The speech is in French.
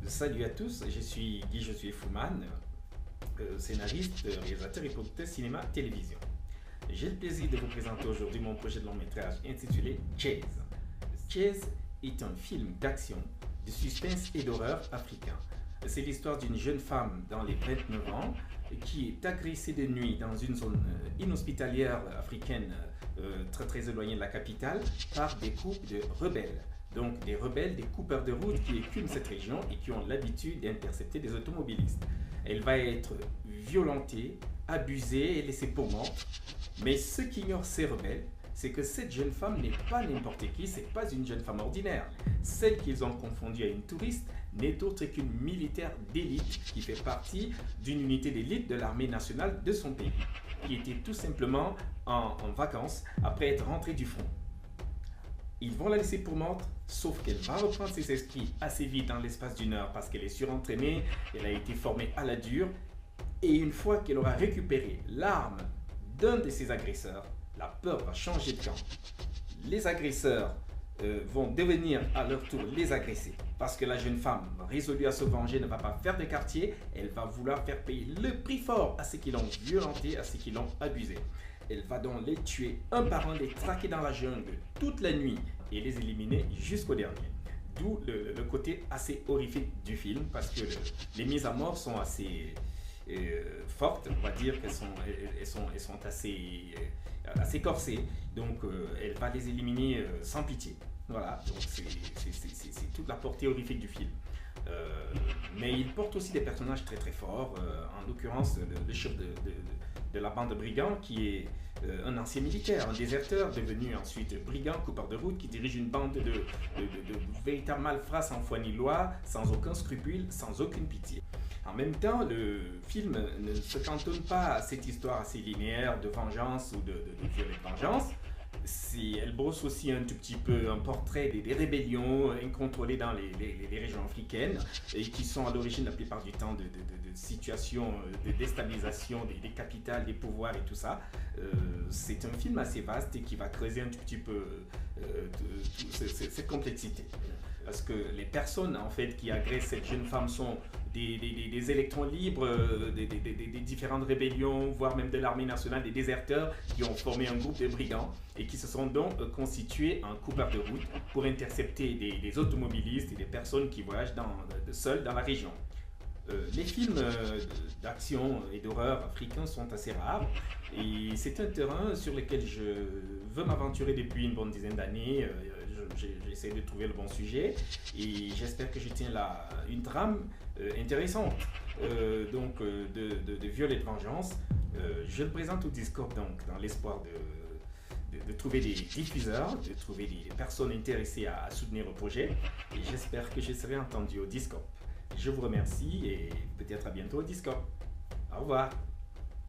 Salut à tous, je suis Guy Josué Fouman, scénariste, réalisateur et producteur cinéma-télévision. J'ai le plaisir de vous présenter aujourd'hui mon projet de long métrage intitulé Chase. Chase est un film d'action, de suspense et d'horreur africain. C'est l'histoire d'une jeune femme dans les 29 ans qui est agressée de nuit dans une zone inhospitalière africaine très éloignée de la capitale par des groupes de rebelles. Donc des rebelles, des coupeurs de route qui écument cette région et qui ont l'habitude d'intercepter des automobilistes. Elle va être violentée, abusée et laissée pour morte. Mais ce qu'ignorent ces rebelles, c'est que cette jeune femme n'est pas n'importe qui, c'est pas une jeune femme ordinaire. Celle qu'ils ont confondue à une touriste n'est autre qu'une militaire d'élite qui fait partie d'une unité d'élite de l'armée nationale de son pays, qui était tout simplement en vacances après être rentrée du front. Ils vont la laisser pour morte, sauf qu'elle va reprendre ses esprits assez vite dans l'espace d'une heure parce qu'elle est surentraînée, elle a été formée à la dure. Et une fois qu'elle aura récupéré l'arme d'un de ses agresseurs, la peur va changer de camp. Les agresseurs vont devenir à leur tour les agressés. Parce que la jeune femme, résolue à se venger, ne va pas faire de quartier, elle va vouloir faire payer le prix fort à ceux qui l'ont violenté, à ceux qui l'ont abusé. Elle va donc les tuer un par un, les traquer dans la jungle toute la nuit et les éliminer jusqu'au dernier. D'où le côté assez horrifique du film, parce que les mises à mort sont assez fortes, on va dire qu'elles sont assez corsées. Donc elle va les éliminer sans pitié. Voilà, donc c'est toute la portée horrifique du film. Mais il porte aussi des personnages très forts, en l'occurrence le chef de la bande de brigands qui est un ancien militaire, un déserteur devenu ensuite brigand, coupeur de route, qui dirige une bande de véritables malfrats sans foi ni loi, sans aucun scrupule, sans aucune pitié. En même temps, le film ne se cantonne pas à cette histoire assez linéaire de vengeance ou de violente vengeance. Elle brosse aussi un tout petit peu un portrait des rébellions incontrôlées dans les régions africaines et qui sont à l'origine la plupart du temps de situations de déstabilisation des capitales, des pouvoirs et tout ça. C'est un film assez vaste et qui va creuser un tout petit peu cette complexité. Parce que les personnes en fait qui agressent cette jeune femme sont des électrons libres, des différentes rébellions, voire même de l'armée nationale, des déserteurs qui ont formé un groupe de brigands et qui se sont donc constitués en coupeurs de route pour intercepter des automobilistes et des personnes qui voyagent seules dans la région. Les films d'action et d'horreur africains sont assez rares et c'est un terrain sur lequel je veux m'aventurer depuis une bonne dizaine d'années. J'essaie de trouver le bon sujet et j'espère que je tiens là une trame intéressante de viol et de vengeance. Je le présente au Discord donc dans l'espoir de trouver des diffuseurs, de trouver des personnes intéressées à soutenir le projet et j'espère que je serai entendu au Discord. Je vous remercie et peut-être à bientôt au Discord. Au revoir.